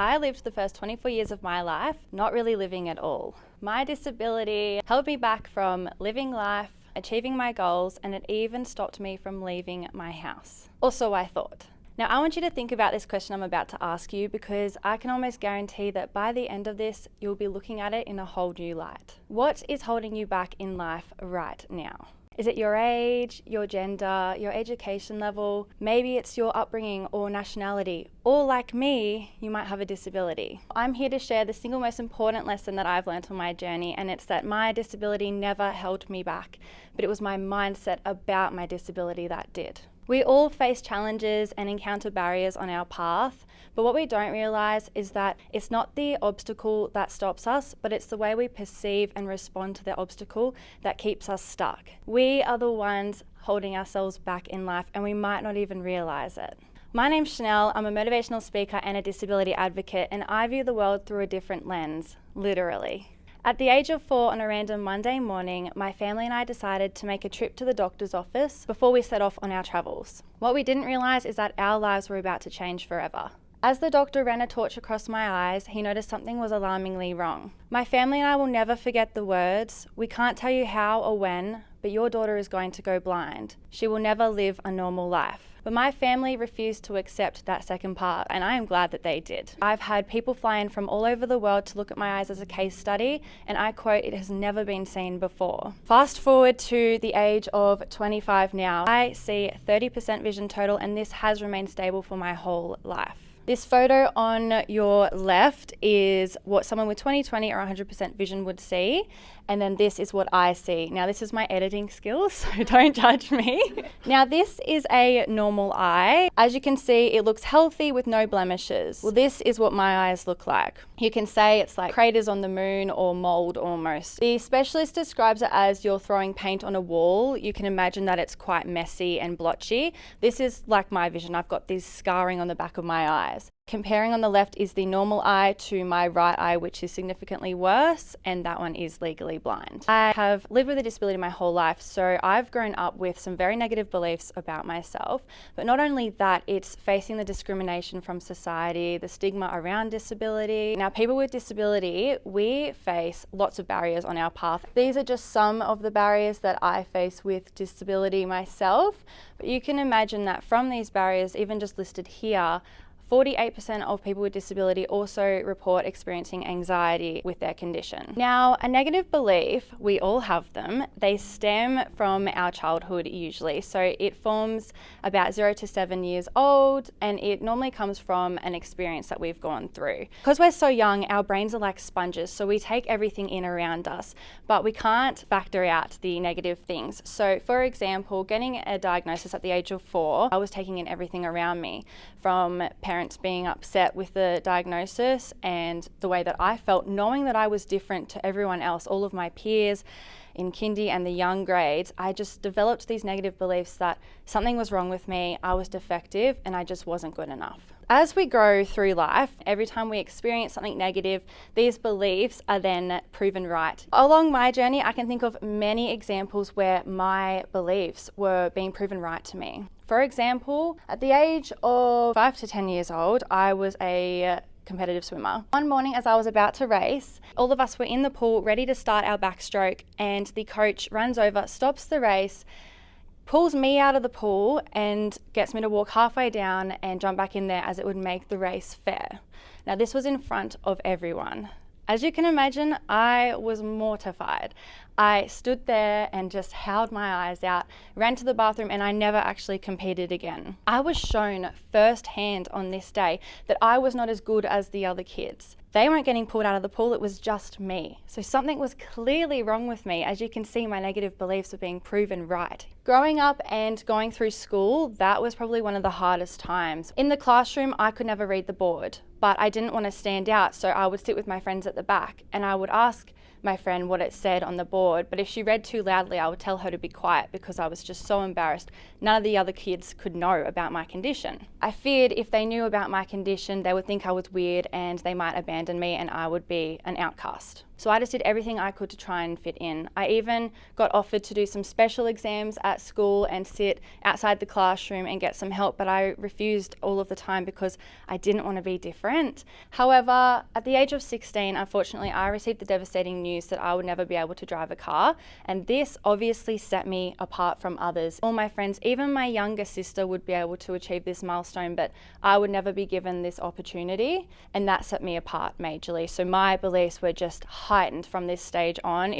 I lived the first 24 years of my life not really living at all. My disability held me back from living life, achieving my goals, and it even stopped me from leaving my house. Or so I thought. Now, I want you to think about this question I'm about to ask you, because I can almost guarantee that by the end of this, you'll be looking at it in a whole new light. What is holding you back in life right now? Is it your age, your gender, your education level? Maybe it's your upbringing or nationality. Or like me, you might have a disability. I'm here to share the single most important lesson that I've learned on my journey, and it's that my disability never held me back, but it was my mindset about my disability that did. We all face challenges and encounter barriers on our path, but what we don't realise is that it's not the obstacle that stops us, but it's the way we perceive and respond to the obstacle that keeps us stuck. We are the ones holding ourselves back in life, and we might not even realise it. My name's Chanel, I'm a motivational speaker and a disability advocate, and I view the world through a different lens, literally. At the age of 4 on a random Monday morning, my family and I decided to make a trip to the doctor's office before we set off on our travels. What we didn't realise is that our lives were about to change forever. As the doctor ran a torch across my eyes, he noticed something was alarmingly wrong. My family and I will never forget the words, "We can't tell you how or when, but your daughter is going to go blind. She will never live a normal life." But my family refused to accept that second part, and I am glad that they did. I've had people fly in from all over the world to look at my eyes as a case study, and I quote, "It has never been seen before." Fast forward to the age of 25 now, I see 30% vision total, and this has remained stable for my whole life. This photo on your left is what someone with 20/20 or 100% vision would see, and then this is what I see. Now, this is my editing skills, so don't judge me. Now, this is a normal eye. As you can see, it looks healthy with no blemishes. Well, this is what my eyes look like. You can say it's like craters on the moon or mold almost. The specialist describes it as you're throwing paint on a wall. You can imagine that it's quite messy and blotchy. This is like my vision. I've got this scarring on the back of my eyes. Comparing on the left is the normal eye to my right eye, which is significantly worse, and that one is legally blind. I have lived with a disability my whole life, so I've grown up with some very negative beliefs about myself. But not only that, it's facing the discrimination from society, the stigma around disability. Now, people with disability, we face lots of barriers on our path. These are just some of the barriers that I face with disability myself, but you can imagine that from these barriers, even just listed here, 48% of people with disability also report experiencing anxiety with their condition. Now, a negative belief, we all have them. They stem from our childhood usually. So it forms about 0 to 7 years old, and it normally comes from an experience that we've gone through. Because we're so young, our brains are like sponges, so we take everything in around us, but we can't factor out the negative things. So for example, getting a diagnosis at the age of 4, I was taking in everything around me, from parents being upset with the diagnosis and the way that I felt, knowing that I was different to everyone else, all of my peers in kindy and the young grades. I just developed these negative beliefs that something was wrong with me, I was defective, and I just wasn't good enough. As we grow through life, every time we experience something negative, these beliefs are then proven right. Along my journey, I can think of many examples where my beliefs were being proven right to me. For example, at the age of 5 to 10 years old, I was a competitive swimmer. One morning as I was about to race, all of us were in the pool ready to start our backstroke, and the coach runs over, stops the race, pulls me out of the pool and gets me to walk halfway down and jump back in there as it would make the race fair. Now, this was in front of everyone. As you can imagine, I was mortified. I stood there and just howled my eyes out, ran to the bathroom, and I never actually competed again. I was shown firsthand on this day that I was not as good as the other kids. They weren't getting pulled out of the pool, it was just me. So something was clearly wrong with me. As you can see, my negative beliefs were being proven right. Growing up and going through school, that was probably one of the hardest times. In the classroom, I could never read the board, but I didn't want to stand out, so I would sit with my friends at the back and I would ask my friend what it said on the board, but if she read too loudly, I would tell her to be quiet because I was just so embarrassed. None of the other kids could know about my condition. I feared if they knew about my condition, they would think I was weird and they might abandon me and I would be an outcast. So I just did everything I could to try and fit in. I even got offered to do some special exams at school and sit outside the classroom and get some help, but I refused all of the time because I didn't want to be different. However, at the age of 16, unfortunately, I received the devastating news that I would never be able to drive a car, and this obviously set me apart from others. All my friends, even my younger sister, would be able to achieve this milestone, but I would never be given this opportunity, and that set me apart majorly. So my beliefs were just heightened from this stage on.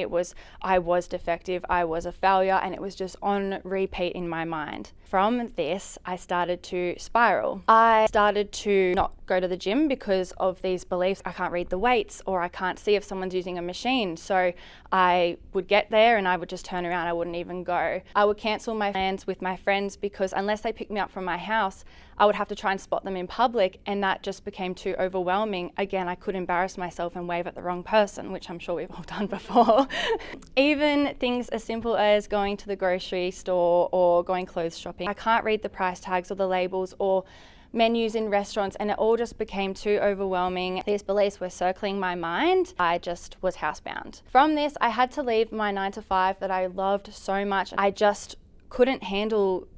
I was defective, I was a failure, and it was just on repeat in my mind. From this, I started to spiral. I started to not go to the gym because of these beliefs. I can't read the weights, or I can't see if someone's using a machine. So I would get there and I would just turn around. I wouldn't even go. I would cancel my plans with my friends because unless they picked me up from my house, I would have to try and spot them in public, and that just became too overwhelming. Again, I could embarrass myself and wave at the wrong person, which I'm sure we've all done before. Even things as simple as going to the grocery store or going clothes shopping. I can't read the price tags or the labels or menus in restaurants, and it all just became too overwhelming. These beliefs were circling my mind. I just was housebound. From this, I had to leave my 9-to-5 that I loved so much. I just couldn't handle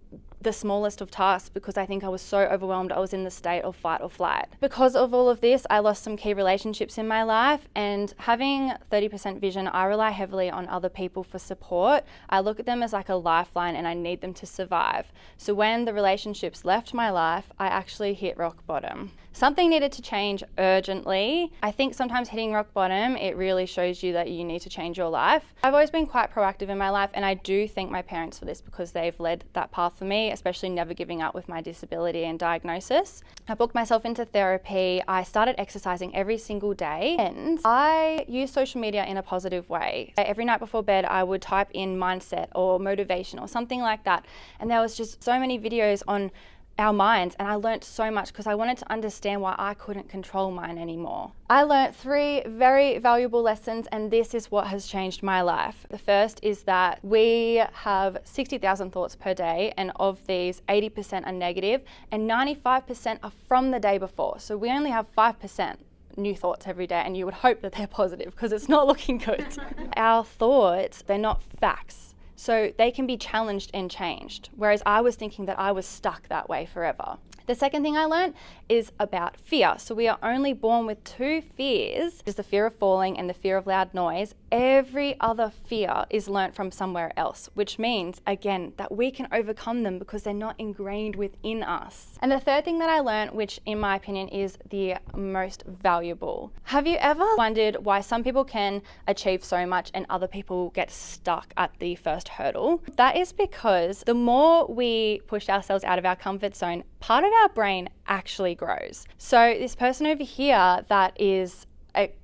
the smallest of tasks because I think I was so overwhelmed. I was in the state of fight or flight. Because of all of this, I lost some key relationships in my life, and having 30% vision, I rely heavily on other people for support. I look at them as like a lifeline and I need them to survive. So when the relationships left my life, I actually hit rock bottom. Something needed to change urgently. I think sometimes hitting rock bottom, it really shows you that you need to change your life. I've always been quite proactive in my life, and I do thank my parents for this because they've led that path for me, especially never giving up with my disability and diagnosis. I booked myself into therapy. I started exercising every single day, and I use social media in a positive way. Every night before bed, I would type in mindset or motivation or something like that. And there was just so many videos on our minds, and I learnt so much because I wanted to understand why I couldn't control mine anymore. I learnt 3 very valuable lessons, and this is what has changed my life. The first is that we have 60,000 thoughts per day, and of these, 80% are negative and 95% are from the day before. So we only have 5% new thoughts every day, and you would hope that they're positive because it's not looking good. Our thoughts, they're not facts. So they can be challenged and changed, whereas I was thinking that I was stuck that way forever. The second thing I learned is about fear. So we are only born with 2 fears, is the fear of falling and the fear of loud noise. Every other fear is learnt from somewhere else, which means, again, that we can overcome them because they're not ingrained within us. And the third thing that I learned, which in my opinion is the most valuable. Have you ever wondered why some people can achieve so much and other people get stuck at the first hurdle? That is because the more we push ourselves out of our comfort zone, part of our brain actually grows. So this person over here that is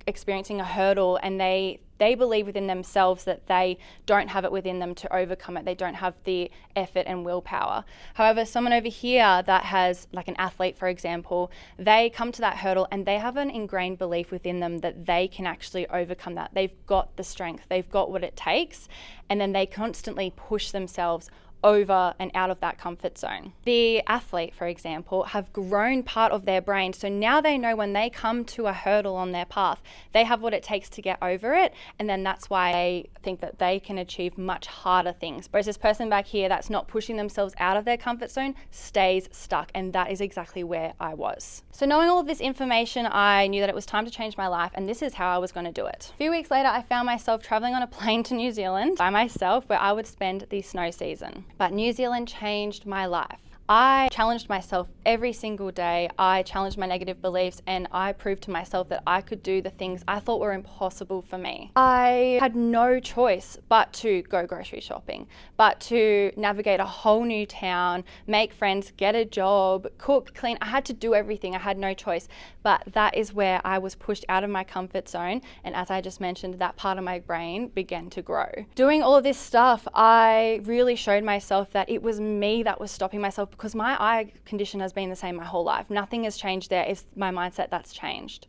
experiencing a hurdle, and they believe within themselves that they don't have it within them to overcome it. They don't have the effort and willpower. However, someone over here that has, like an athlete, for example, they come to that hurdle and they have an ingrained belief within them that they can actually overcome that. They've got the strength, they've got what it takes, and then they constantly push themselves over and out of that comfort zone. The athlete, for example, have grown part of their brain, so now they know when they come to a hurdle on their path, they have what it takes to get over it, and then that's why they think that they can achieve much harder things. Whereas this person back here that's not pushing themselves out of their comfort zone stays stuck, and that is exactly where I was. So knowing all of this information, I knew that it was time to change my life, and this is how I was going to do it. A few weeks later, I found myself traveling on a plane to New Zealand by myself, where I would spend the snow season. But New Zealand changed my life. I challenged myself every single day. I challenged my negative beliefs, and I proved to myself that I could do the things I thought were impossible for me. I had no choice but to go grocery shopping, but to navigate a whole new town, make friends, get a job, cook, clean. I had to do everything. I had no choice. But that is where I was pushed out of my comfort zone, and as I just mentioned, that part of my brain began to grow. Doing all of this stuff, I really showed myself that it was me that was stopping myself, because my eye condition has been the same my whole life. Nothing has changed there. It's my mindset that's changed.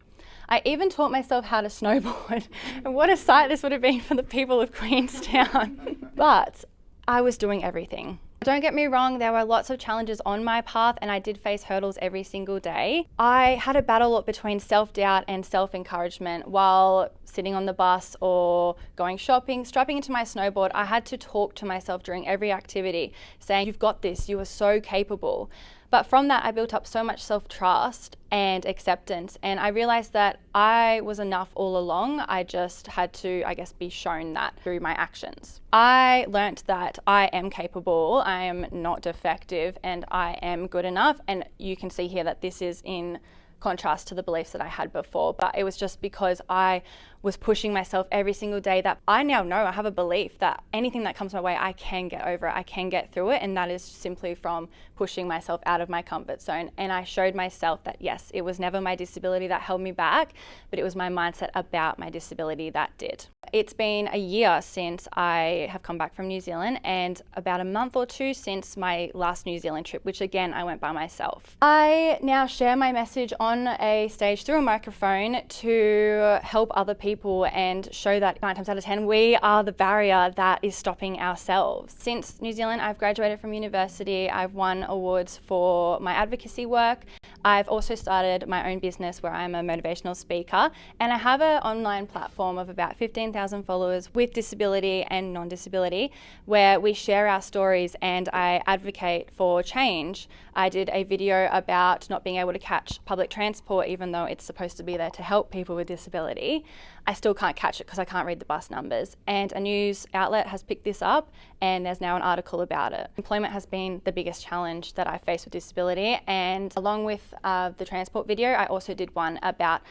I even taught myself how to snowboard. And what a sight this would have been for the people of Queenstown. But I was doing everything. Don't get me wrong, there were lots of challenges on my path and I did face hurdles every single day. I had a battle between self-doubt and self-encouragement while sitting on the bus or going shopping, strapping into my snowboard. I had to talk to myself during every activity saying, "You've got this, you are so capable." But from that, I built up so much self-trust and acceptance. And I realized that I was enough all along. I just had to, be shown that through my actions. I learnt that I am capable, I am not defective, and I am good enough. And you can see here that this is in contrast to the beliefs that I had before. But it was just because I was pushing myself every single day that I now know, I have a belief that anything that comes my way, I can get over it, I can get through it. And that is simply from pushing myself out of my comfort zone. And I showed myself that yes, it was never my disability that held me back, but it was my mindset about my disability that did. It's been a year since I have come back from New Zealand and about a month or two since my last New Zealand trip, which again, I went by myself. I now share my message on a stage through a microphone to help other people and show that 9 times out of 10, we are the barrier that is stopping ourselves. Since New Zealand, I've graduated from university. I've won awards for my advocacy work. I've also started my own business where I'm a motivational speaker, and I have an online platform of about 15,000 followers with disability and non-disability where we share our stories and I advocate for change. I did a video about not being able to catch public transport even though it's supposed to be there to help people with disability. I still can't catch it because I can't read the bus numbers. And a news outlet has picked this up and there's now an article about it. Employment has been the biggest challenge that I face with disability, and along with the transport video, I also did one about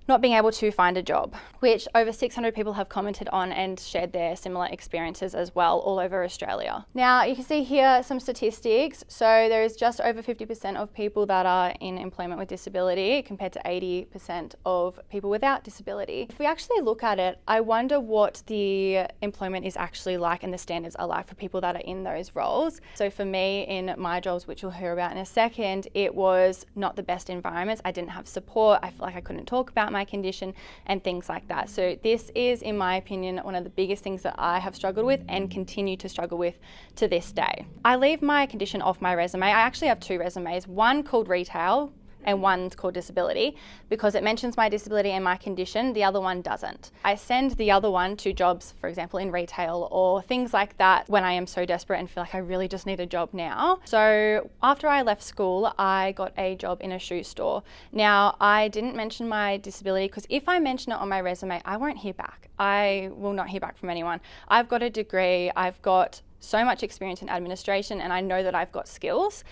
not being able to find a job, which over 600 people have commented on and shared their similar experiences as well all over Australia. Now you can see here some statistics. So there is just over 50% of people that are in employment with disability compared to 80% of people without disability. If we actually look at it, I wonder what the employment is actually like and the standards are like for people that are in those roles. So for me in my jobs, which you'll hear about in a second, it was not the best environments. I didn't have support. I feel like I couldn't talk about my condition and things like that. So this is, in my opinion, one of the biggest things that I have struggled with and continue to struggle with to this day. I leave my condition off my resume. I actually have 2 resumes, one called retail and one's called disability because it mentions my disability and my condition. The other one doesn't. I send the other one to jobs, for example, in retail or things like that when I am so desperate and feel like I really just need a job now. So after I left school, I got a job in a shoe store. Now, I didn't mention my disability because if I mention it on my resume, I won't hear back. I will not hear back from anyone. I've got a degree, I've got so much experience in administration, and I know that I've got skills.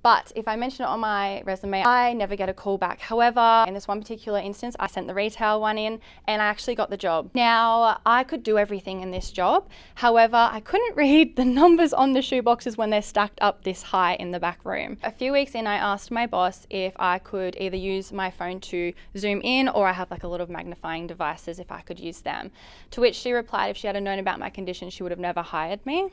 But if I mention it on my resume, I never get a call back. However, in this one particular instance, I sent the retail one in and I actually got the job. Now, I could do everything in this job. However, I couldn't read the numbers on the shoe boxes when they're stacked up this high in the back room. A few weeks in, I asked my boss if I could either use my phone to zoom in or I have like a lot of magnifying devices if I could use them. To which she replied if she had known about my condition, she would have never hired me.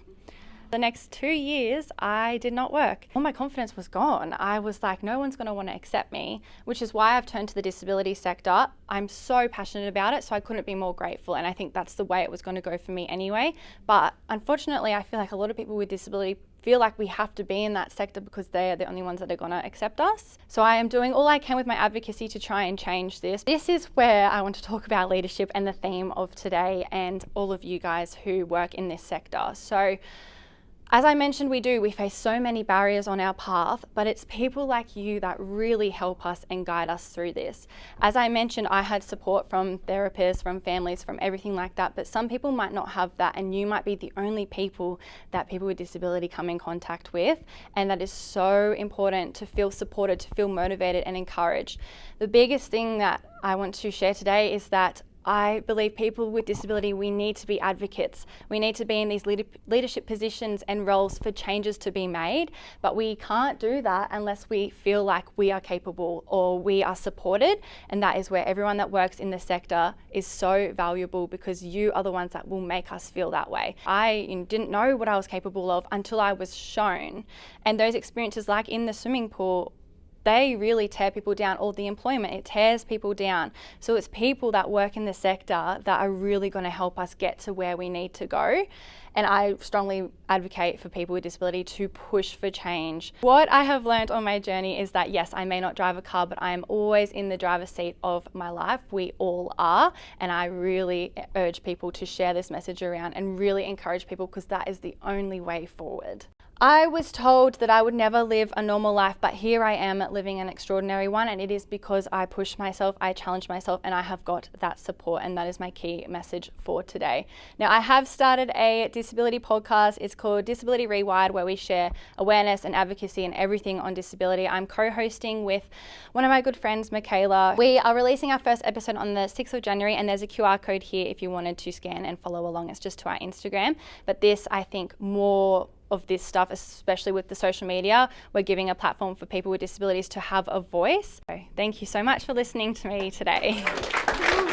The next 2 years, I did not work. All my confidence was gone. I was like, no one's going to want to accept me, which is why I've turned to the disability sector. I'm so passionate about it, so I couldn't be more grateful. And I think that's the way it was going to go for me anyway. But unfortunately, I feel like a lot of people with disability feel like we have to be in that sector because they are the only ones that are going to accept us. So I am doing all I can with my advocacy to try and change this. This is where I want to talk about leadership and the theme of today and all of you guys who work in this sector. So as I mentioned, we face so many barriers on our path, but it's people like you that really help us and guide us through this. As I mentioned, I had support from therapists, from families, from everything like that, but some people might not have that, and you might be the only people that people with disability come in contact with, and that is so important to feel supported, to feel motivated and encouraged. The biggest thing that I want to share today is that I believe people with disability, we need to be advocates. We need to be in these leadership positions and roles for changes to be made, but we can't do that unless we feel like we are capable or we are supported, and that is where everyone that works in the sector is so valuable because you are the ones that will make us feel that way. I didn't know what I was capable of until I was shown, and those experiences like in the swimming pool they really tear people down. All the employment, it tears people down. So it's people that work in the sector that are really going to help us get to where we need to go. And I strongly advocate for people with disability to push for change. What I have learned on my journey is that yes, I may not drive a car, but I am always in the driver's seat of my life. We all are. And I really urge people to share this message around and really encourage people, because that is the only way forward. I was told that I would never live a normal life, but here I am living an extraordinary one, and it is because I pushed myself, I challenged myself, and I have got that support, and that is my key message for today. Now, I have started a disability podcast. It's called Disability Rewired, where we share awareness and advocacy and everything on disability. I'm co-hosting with one of my good friends, Michaela. We are releasing our first episode on the 6th of January, and there's a QR code here if you wanted to scan and follow along. It's just to our Instagram. But this, I think, more of this stuff, especially with the social media, we're giving a platform for people with disabilities to have a voice. So thank you so much for listening to me today.